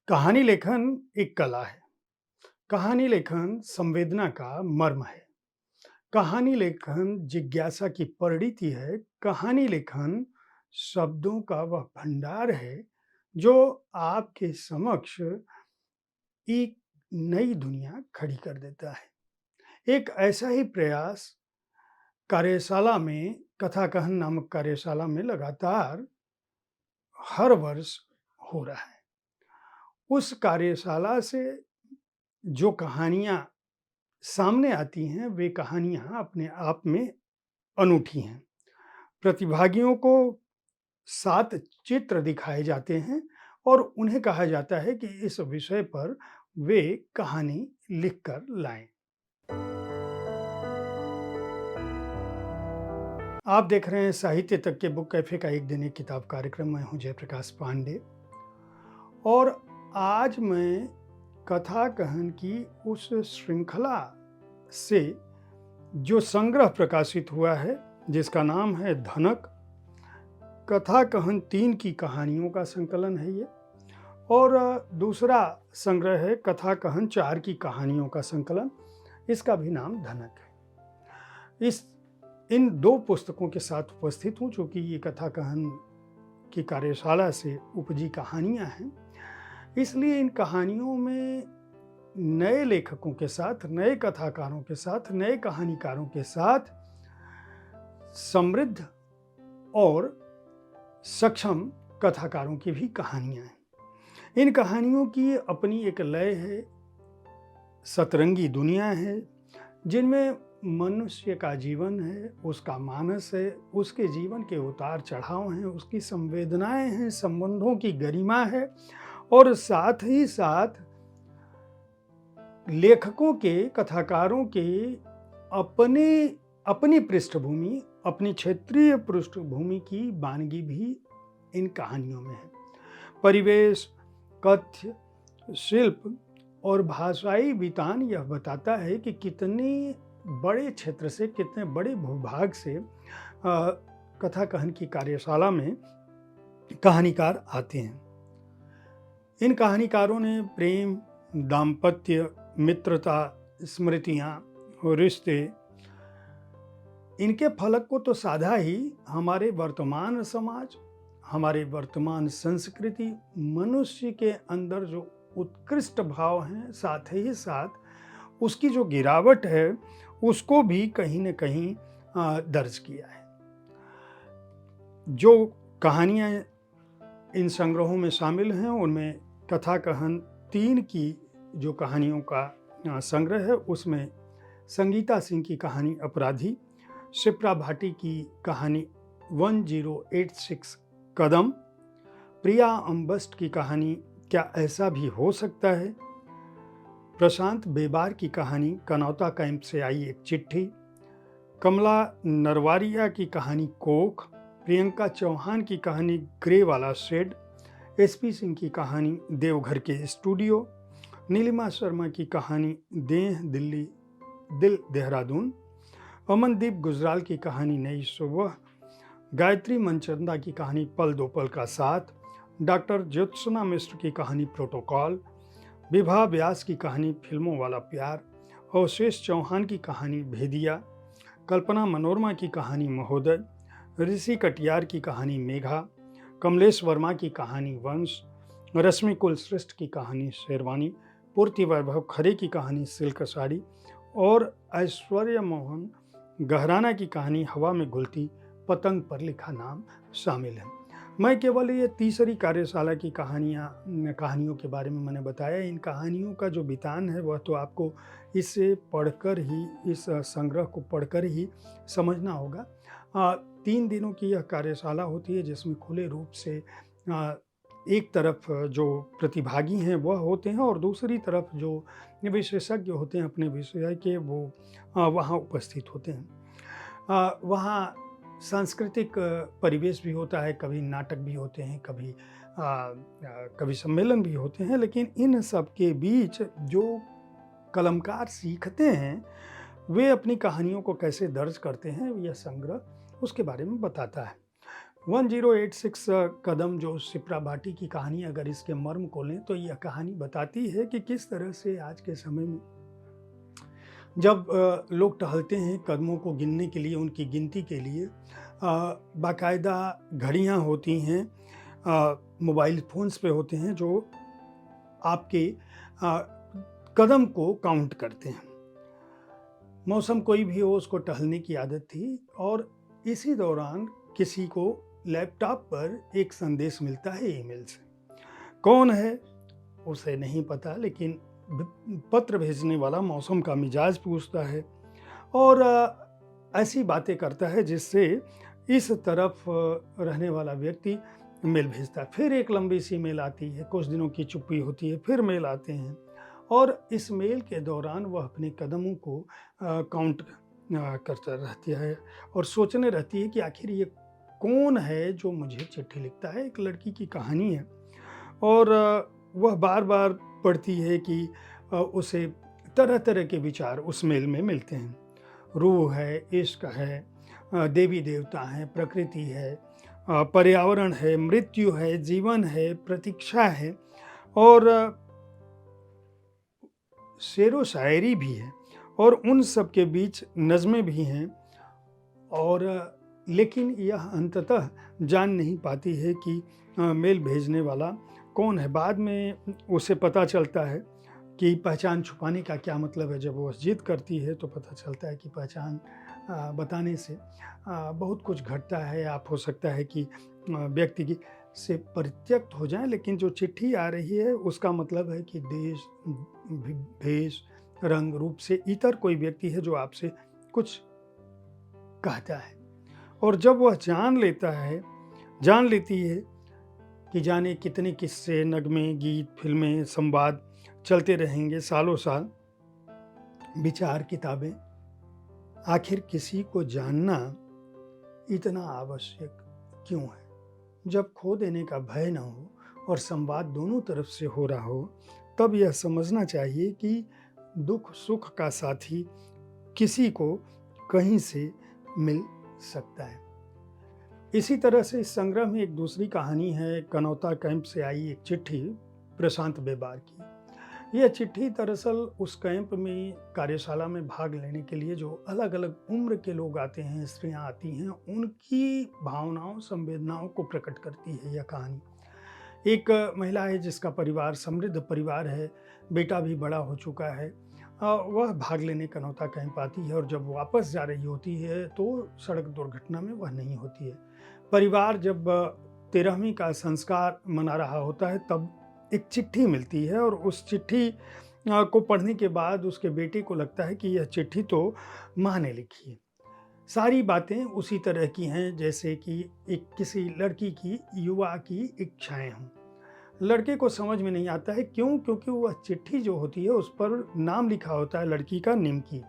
कहानी लेखन एक कला है। कहानी लेखन संवेदना का मर्म है। कहानी लेखन जिज्ञासा की परिणति है। कहानी लेखन शब्दों का वह भंडार है जो आपके समक्ष एक नई दुनिया खड़ी कर देता है। एक ऐसा ही प्रयास कार्यशाला में कथा कहन नामक कार्यशाला में लगातार हर वर्ष हो रहा है। उस कार्यशाला से जो कहानियाँ सामने आती हैं, वे कहानियाँ अपने आप में अनूठी हैं। प्रतिभागियों को 7 चित्र दिखाए जाते हैं और उन्हें कहा जाता है कि इस विषय पर वे कहानी लिख कर लाएँ। आप देख रहे हैं साहित्य तक के बुक कैफ़े का एक दिन एक किताब कार्यक्रम। मैं हूँ जयप्रकाश पांडे और आज मैं कथा कहन की उस श्रृंखला से जो संग्रह प्रकाशित हुआ है, जिसका नाम है धनक। कथा कहन 3 की कहानियों का संकलन है ये और दूसरा संग्रह है कथा कहन 4 की कहानियों का संकलन, इसका भी नाम धनक है। इन 2 पुस्तकों के साथ उपस्थित हूँ, चूँकि ये कथा कहन की कार्यशाला से उपजी कहानियाँ हैं, इसलिए इन कहानियों में नए लेखकों के साथ, नए कथाकारों के साथ, नए कहानीकारों के साथ समृद्ध और सक्षम कथाकारों की भी कहानियाँ हैं। इन कहानियों की अपनी एक लय है, सतरंगी दुनिया है, जिनमें मनुष्य का जीवन है, उसका मानस है, उसके जीवन के उतार चढ़ाव हैं, उसकी संवेदनाएं हैं, संबंधों की गरिमा है और साथ ही साथ लेखकों के, कथाकारों के अपनी पृष्ठभूमि, अपनी क्षेत्रीय पृष्ठभूमि की वानगी भी इन कहानियों में है। परिवेश, कथ्य, शिल्प और भाषाई वितान यह बताता है कि कितने बड़े क्षेत्र से, कितने बड़े भूभाग से कथा कहन की कार्यशाला में कहानीकार आते हैं। इन कहानीकारों ने प्रेम, दाम्पत्य, मित्रता, स्मृतियाँ और रिश्ते, इनके फलक को तो साधा ही हमारे वर्तमान समाज, हमारे वर्तमान संस्कृति, मनुष्य के अंदर जो उत्कृष्ट भाव हैं, साथ ही साथ उसकी जो गिरावट है, उसको भी कहीं न कहीं दर्ज किया है। जो कहानियाँ इन संग्रहों में शामिल हैं, उनमें कथा कहन 3 की जो कहानियों का संग्रह है, उसमें संगीता सिंह की कहानी अपराधी, शिप्रा भाटी की कहानी 1086 कदम, प्रिया अम्बस्ट की कहानी क्या ऐसा भी हो सकता है, प्रशांत बेबार की कहानी कनौता कैंप से आई एक चिट्ठी, कमला नरवारिया की कहानी कोख, प्रियंका चौहान की कहानी ग्रे वाला शेड, एसपी सिंह की कहानी देवघर के स्टूडियो, नीलिमा शर्मा की कहानी देह दिल देहरादून, अमनदीप गुजराल की कहानी नई सुबह, गायत्री मनचंदा की कहानी पल दो पल का साथ, डॉक्टर ज्योत्सना मिश्र की कहानी प्रोटोकॉल, विभा व्यास की कहानी फिल्मों वाला प्यार, अवशेष चौहान की कहानी भेदिया, कल्पना मनोरमा की कहानी महोदय, ऋषि कटियार की कहानी मेघा, कमलेश वर्मा की कहानी वंश, रश्मि कुलश्रेष्ठ की कहानी शेरवानी, पूर्ति वैभव खरे की कहानी सिल्क साड़ी और ऐश्वर्या मोहन गहराना की कहानी हवा में घुलती पतंग पर लिखा नाम शामिल है। मैं केवल ये तीसरी कार्यशाला की कहानियों के बारे में मैंने बताया। इन कहानियों का जो वितान है वह तो आपको इसे पढ़कर ही, इस संग्रह को पढ़कर ही समझना होगा। 3 दिनों की यह कार्यशाला होती है, जिसमें खुले रूप से एक तरफ जो प्रतिभागी हैं वह होते हैं और दूसरी तरफ जो विशेषज्ञ होते हैं अपने विषय के, वो वहाँ उपस्थित होते हैं। वहाँ सांस्कृतिक परिवेश भी होता है, कभी नाटक भी होते हैं, कभी सम्मेलन भी होते हैं, लेकिन इन सब के बीच जो कलमकार सीखते हैं, वे अपनी कहानियों को कैसे दर्ज करते हैं, यह संग्रह उसके बारे में बताता है। 1086 कदम जो शिप्रा भाटी की कहानी, अगर इसके मर्म को लें तो यह कहानी बताती है कि किस तरह से आज के समय में जब लोग टहलते हैं कदमों को गिनने के लिए, उनकी गिनती के लिए बाकायदा घड़ियां होती हैं, मोबाइल फ़ोन्स पे होते हैं जो आपके कदम को काउंट करते हैं। मौसम कोई भी हो, उसको टहलने की आदत थी और इसी दौरान किसी को लैपटॉप पर एक संदेश मिलता है ईमेल से। कौन है उसे नहीं पता, लेकिन पत्र भेजने वाला मौसम का मिजाज पूछता है और ऐसी बातें करता है जिससे इस तरफ रहने वाला व्यक्ति मेल भेजता है। फिर एक लंबी सी मेल आती है, कुछ दिनों की चुप्पी होती है, फिर मेल आते हैं और इस मेल के दौरान वह अपने कदमों को काउंट करता रहती है और सोचने रहती है कि आखिर ये कौन है जो मुझे चिट्ठी लिखता है। एक लड़की की कहानी है और वह बार बार पढ़ती है कि उसे तरह तरह के विचार उस मेल में मिलते हैं। रूह है, इश्क है, देवी देवता हैं, प्रकृति है, पर्यावरण है, मृत्यु है, जीवन है, प्रतीक्षा है और शेर व शायरी भी है और उन सब के बीच नज़में भी हैं। और लेकिन यह अंततः जान नहीं पाती है कि मेल भेजने वाला कौन है। बाद में उसे पता चलता है कि पहचान छुपाने का क्या मतलब है। जब वो जिद करती है तो पता चलता है कि पहचान बताने से बहुत कुछ घटता है। आप हो सकता है कि व्यक्ति की से परित्यक्त हो जाएं, लेकिन जो चिट्ठी आ रही है उसका मतलब है कि देश, भेष, रंग, रूप से इतर कोई व्यक्ति है जो आपसे कुछ कहता है। और जब वह जान लेती है कि जाने कितने किस्से, नगमे, गीत, फिल्में, संवाद चलते रहेंगे सालों साल, विचार, किताबें, आखिर किसी को जानना इतना आवश्यक क्यों है? जब खो देने का भय न हो और संवाद दोनों तरफ से हो रहा हो, तब यह समझना चाहिए कि दुख सुख का साथी किसी को कहीं से मिल सकता है। इसी तरह से इस संग्रह में एक दूसरी कहानी है, कनौता कैंप से आई एक चिट्ठी प्रशांत बेबार की। यह चिट्ठी दरअसल उस कैंप में, कार्यशाला में भाग लेने के लिए जो अलग अलग उम्र के लोग आते हैं, स्त्रियां आती हैं, उनकी भावनाओं, संवेदनाओं को प्रकट करती है यह कहानी। एक महिला है जिसका परिवार समृद्ध परिवार है, बेटा भी बड़ा हो चुका है। वह भाग लेने कनौता कैंप आती है और जब वापस जा रही होती है तो सड़क दुर्घटना में वह नहीं होती है। परिवार जब 13वीं का संस्कार मना रहा होता है तब एक चिट्ठी मिलती है और उस चिट्ठी को पढ़ने के बाद उसके बेटे को लगता है कि यह चिट्ठी तो माँ ने लिखी है। सारी बातें उसी तरह की हैं जैसे कि एक किसी लड़की की युवा की इच्छाएं हों। लड़के को समझ में नहीं आता है क्यों, क्योंकि वह चिट्ठी जो होती है उस पर नाम लिखा होता है लड़की का, निमकी।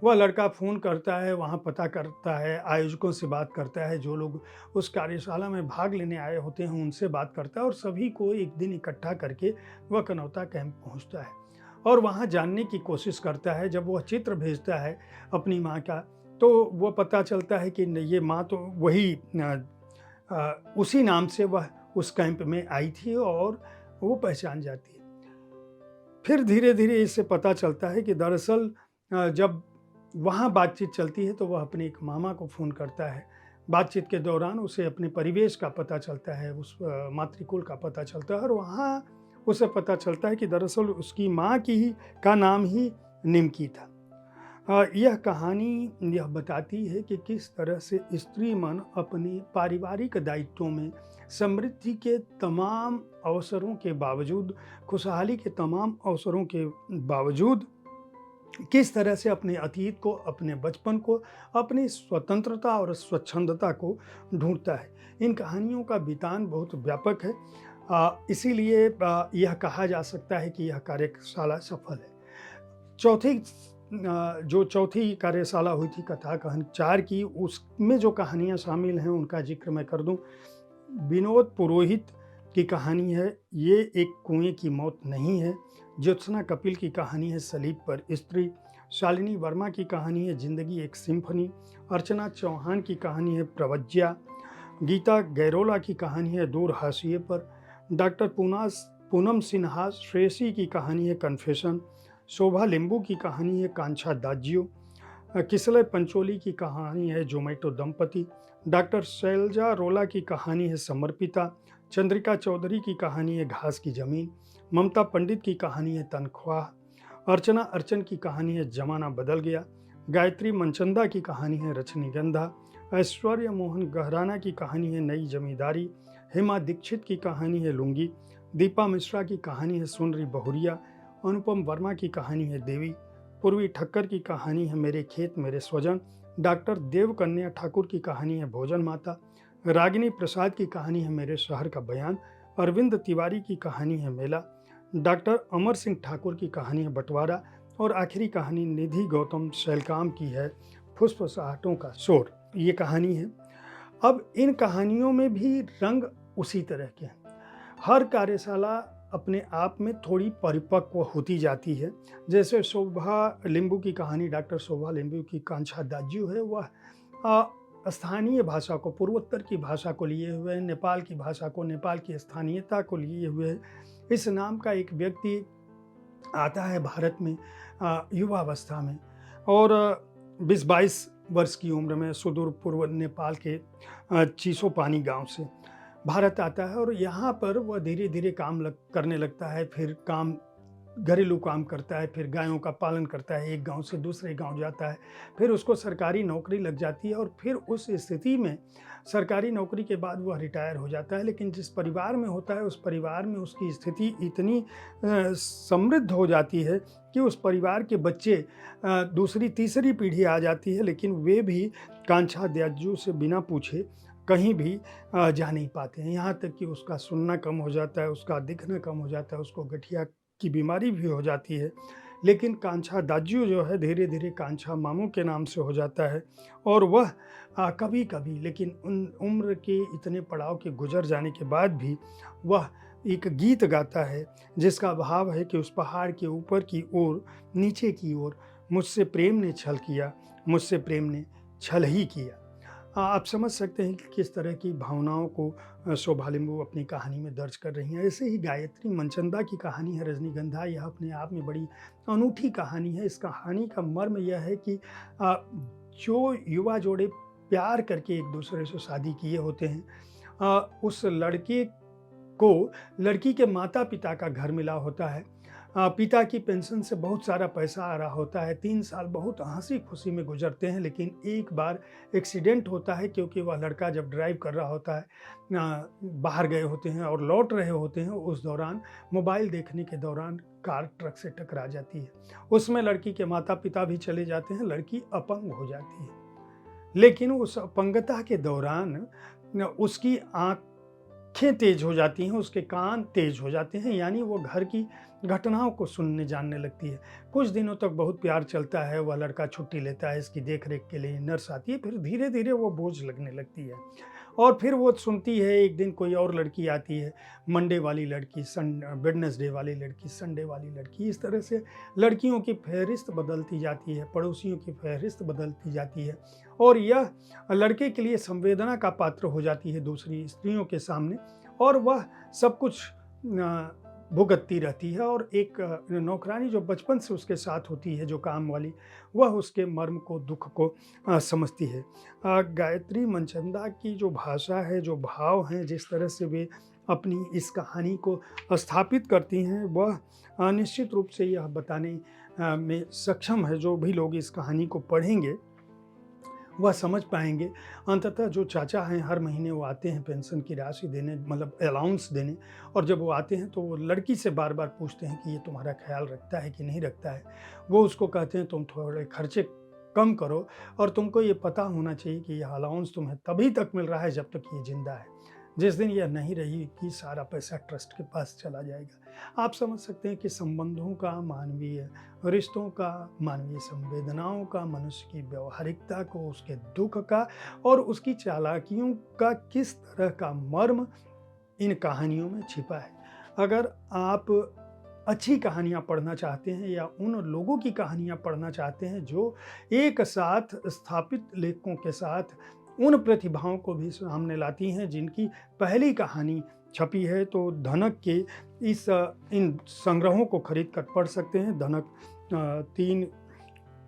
वह लड़का फ़ोन करता है, वहाँ पता करता है, आयोजकों से बात करता है, जो लोग उस कार्यशाला में भाग लेने आए होते हैं उनसे बात करता है और सभी को एक दिन इकट्ठा करके वह कनौता कैंप पहुँचता है और वहाँ जानने की कोशिश करता है। जब वह चित्र भेजता है अपनी माँ का तो वह पता चलता है कि ये माँ तो वही उसी नाम से वह उस कैंप में आई थी और वो पहचान जाती है। फिर धीरे धीरे इससे पता चलता है कि दरअसल जब वहाँ बातचीत चलती है तो वह अपने एक मामा को फ़ोन करता है। बातचीत के दौरान उसे अपने परिवेश का पता चलता है, उस मातृकुल का पता चलता है और वहाँ उसे पता चलता है कि दरअसल उसकी माँ का नाम ही निमकी था। यह कहानी यह बताती है कि किस तरह से स्त्री मन अपने पारिवारिक दायित्वों में समृद्धि के तमाम अवसरों के बावजूद, खुशहाली के तमाम अवसरों के बावजूद किस तरह से अपने अतीत को, अपने बचपन को, अपनी स्वतंत्रता और स्वच्छंदता को ढूंढता है। इन कहानियों का बितान बहुत व्यापक है, इसीलिए यह कहा जा सकता है कि यह कार्यशाला सफल है। चौथी कार्यशाला हुई थी कथा कहन 4 की, उसमें जो कहानियाँ शामिल हैं उनका जिक्र मैं कर दूं। विनोद पुरोहित की कहानी है ये एक कुएं की मौत नहीं है। ज्योत्सना कपिल की कहानी है सलीब पर स्त्री। शालिनी वर्मा की कहानी है जिंदगी एक सिम्फनी। अर्चना चौहान की कहानी है प्रवज्या। गीता गैरोला की कहानी है दूर हाशिए पर। डॉक्टर पूनम सिन्हा श्रेयसी की कहानी है कन्फेशन। शोभा लिंबू की कहानी है कांछा दाज्यो। किसलय पंचोली की कहानी है जोमेटो दंपति। डॉक्टर शैलजा रोला की कहानी है समर्पिता। चंद्रिका चौधरी की कहानी है घास की जमीन। ममता पंडित की कहानी है तनख्वाह। अर्चना अर्चन की कहानी है जमाना बदल गया। गायत्री मनचंदा की कहानी है रजनीगंधा। ऐश्वर्या मोहन गहराना की कहानी है नई जमींदारी। हेमा दीक्षित की कहानी है लुंगी। दीपा मिश्रा की कहानी है सुनरी बहुरिया। अनुपम वर्मा की कहानी है देवी। पूर्वी ठक्कर की कहानी है मेरे खेत मेरे स्वजन। डॉक्टर देवकन्या ठाकुर की कहानी है भोजन माता। रागिनी प्रसाद की कहानी है मेरे शहर का बयान। अरविंद तिवारी की कहानी है मेला। डॉक्टर अमर सिंह ठाकुर की कहानी है बंटवारा। और आखिरी कहानी निधि गौतम शैलकाम की है फुसफुसाहटों का शोर। ये कहानी है। अब इन कहानियों में भी रंग उसी तरह के हैं। हर कार्यशाला अपने आप में थोड़ी परिपक्व होती जाती है। जैसे शोभा लिंबू की कहानी, डॉक्टर शोभा लिंबू की कांछा दाज्यू है, वह स्थानीय भाषा को, पूर्वोत्तर की भाषा को लिए हुए है, नेपाल की भाषा को, नेपाल की स्थानीयता को लिए हुए है। इस नाम का एक व्यक्ति आता है भारत में युवावस्था में और 20-22 वर्ष की उम्र में सुदूर पूर्व नेपाल के चीसो पानी गांव से भारत आता है और यहाँ पर वह धीरे धीरे काम करने लगता है। फिर घरेलू काम करता है, फिर गायों का पालन करता है, एक गांव से दूसरे गांव जाता है, फिर उसको सरकारी नौकरी लग जाती है और फिर उस स्थिति में सरकारी नौकरी के बाद वह रिटायर हो जाता है। लेकिन जिस परिवार में होता है उस परिवार में उसकी स्थिति इतनी समृद्ध हो जाती है कि उस परिवार के बच्चे दूसरी तीसरी पीढ़ी आ जाती है, लेकिन वे भी कांछा दाज्यू से बिना पूछे कहीं भी जा नहीं पाते हैं। यहाँ तक कि उसका सुनना कम हो जाता है, उसका दिखना कम हो जाता है, उसको गठिया की बीमारी भी हो जाती है। लेकिन कांछा दाज्यू जो है धीरे धीरे कांछा मामू के नाम से हो जाता है और वह कभी कभी, लेकिन उन उम्र के इतने पड़ाव के गुजर जाने के बाद भी वह एक गीत गाता है जिसका भाव है कि उस पहाड़ के ऊपर की ओर, नीचे की ओर मुझसे प्रेम ने छल किया, मुझसे प्रेम ने छल ही किया। आप समझ सकते हैं कि किस तरह की भावनाओं को शोभा लिंबू अपनी कहानी में दर्ज कर रही हैं। ऐसे ही गायत्री मनचंदा की कहानी है रजनीगंधा। यह अपने आप में बड़ी अनूठी कहानी है। इस कहानी का मर्म यह है कि जो युवा जोड़े प्यार करके एक दूसरे से शादी किए होते हैं, उस लड़के को लड़की के माता पिता का घर मिला होता है, पिता की पेंशन से बहुत सारा पैसा आ रहा होता है, 3 साल बहुत हंसी खुशी में गुजरते हैं। लेकिन एक बार एक्सीडेंट होता है क्योंकि वह लड़का जब ड्राइव कर रहा होता है, बाहर गए होते हैं और लौट रहे होते हैं, उस दौरान मोबाइल देखने के दौरान कार ट्रक से टकरा जाती है। उसमें लड़की के माता पिता भी चले जाते हैं, लड़की अपंग हो जाती है। लेकिन उस अपंगता के दौरान उसकी आँखें तेज हो जाती हैं, उसके कान तेज हो जाते हैं, यानी वो घर की घटनाओं को सुनने जानने लगती है। कुछ दिनों तक बहुत प्यार चलता है, वह लड़का छुट्टी लेता है, इसकी देखरेख के लिए नर्स आती है, फिर धीरे धीरे वो बोझ लगने लगती है और फिर वो सुनती है एक दिन कोई और लड़की आती है, मंडे वाली लड़की, वेडनेसडे वाली लड़की, संडे वाली लड़की। इस तरह से लड़कियों की फहरिस्त बदलती जाती है, पड़ोसियों की फहरिस्त बदलती जाती है और यह लड़के के लिए संवेदना का पात्र हो जाती है दूसरी स्त्रियों के सामने और वह सब कुछ भुगतती रहती है। और एक नौकरानी जो बचपन से उसके साथ होती है, जो काम वाली, वह उसके मर्म को, दुख को समझती है। गायत्री मनचंदा की जो भाषा है, जो भाव हैं, जिस तरह से वे अपनी इस कहानी को स्थापित करती हैं, वह निश्चित रूप से यह बताने में सक्षम है। जो भी लोग इस कहानी को पढ़ेंगे वह समझ पाएंगे। अंततः जो चाचा हैं, हर महीने वो आते हैं पेंशन की राशि देने, मतलब अलाउंस देने, और जब वो आते हैं तो वो लड़की से बार बार पूछते हैं कि ये तुम्हारा ख्याल रखता है कि नहीं रखता है। वो उसको कहते हैं तुम थोड़े खर्चे कम करो और तुमको ये पता होना चाहिए कि यह अलाउंस तुम्हें तभी तक मिल रहा है जब तक ये जिंदा है। जिस दिन यह नहीं रही कि सारा पैसा ट्रस्ट के पास चला जाएगा। आप समझ सकते हैं कि संबंधों का, मानवीय रिश्तों का, मानवीय संवेदनाओं का, मनुष्य की व्यवहारिकता को, उसके दुख का और उसकी चालाकियों का किस तरह का मर्म इन कहानियों में छिपा है। अगर आप अच्छी कहानियाँ पढ़ना चाहते हैं या उन लोगों की कहानियाँ पढ़ना चाहते हैं जो एक साथ स्थापित लेखकों के साथ उन प्रतिभाओं को भी सामने लाती हैं जिनकी पहली कहानी छपी है। तो धनक के इन संग्रहों को खरीद कर पढ़ सकते हैं। धनक 3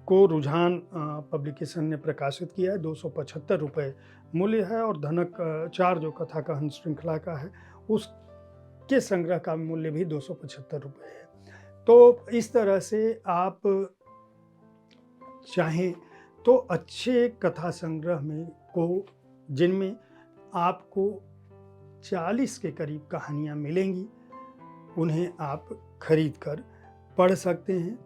को रुझान पब्लिकेशन ने प्रकाशित किया है, 275 रुपये मूल्य है। और धनक 4 जो कथा कथन श्रृंखला का है उसके संग्रह का मूल्य भी 275 रुपये है। तो इस तरह से आप चाहें तो अच्छे कथा संग्रह में को जिनमें आपको 40 के करीब कहानियाँ मिलेंगी, उन्हें आप खरीद कर पढ़ सकते हैं।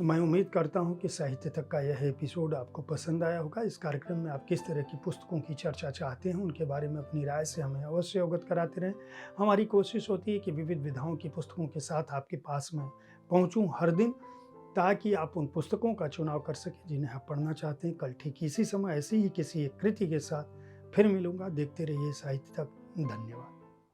मैं उम्मीद करता हूं कि साहित्य तक का यह एपिसोड आपको पसंद आया होगा। इस कार्यक्रम में आप किस तरह की पुस्तकों की चर्चा चाहते हैं, उनके बारे में अपनी राय से हमें अवश्य अवगत कराते रहें। हमारी कोशिश होती है कि विविध विधाओं की पुस्तकों के साथ आपके पास में पहुंचूं हर दिन, ताकि आप उन पुस्तकों का चुनाव कर सकें जिन्हें आप पढ़ना चाहते हैं। कल ठीक इसी समय ऐसी ही किसी एक कृति के साथ फिर मिलूंगा। देखते रहिए साहित्य तक। धन्यवाद।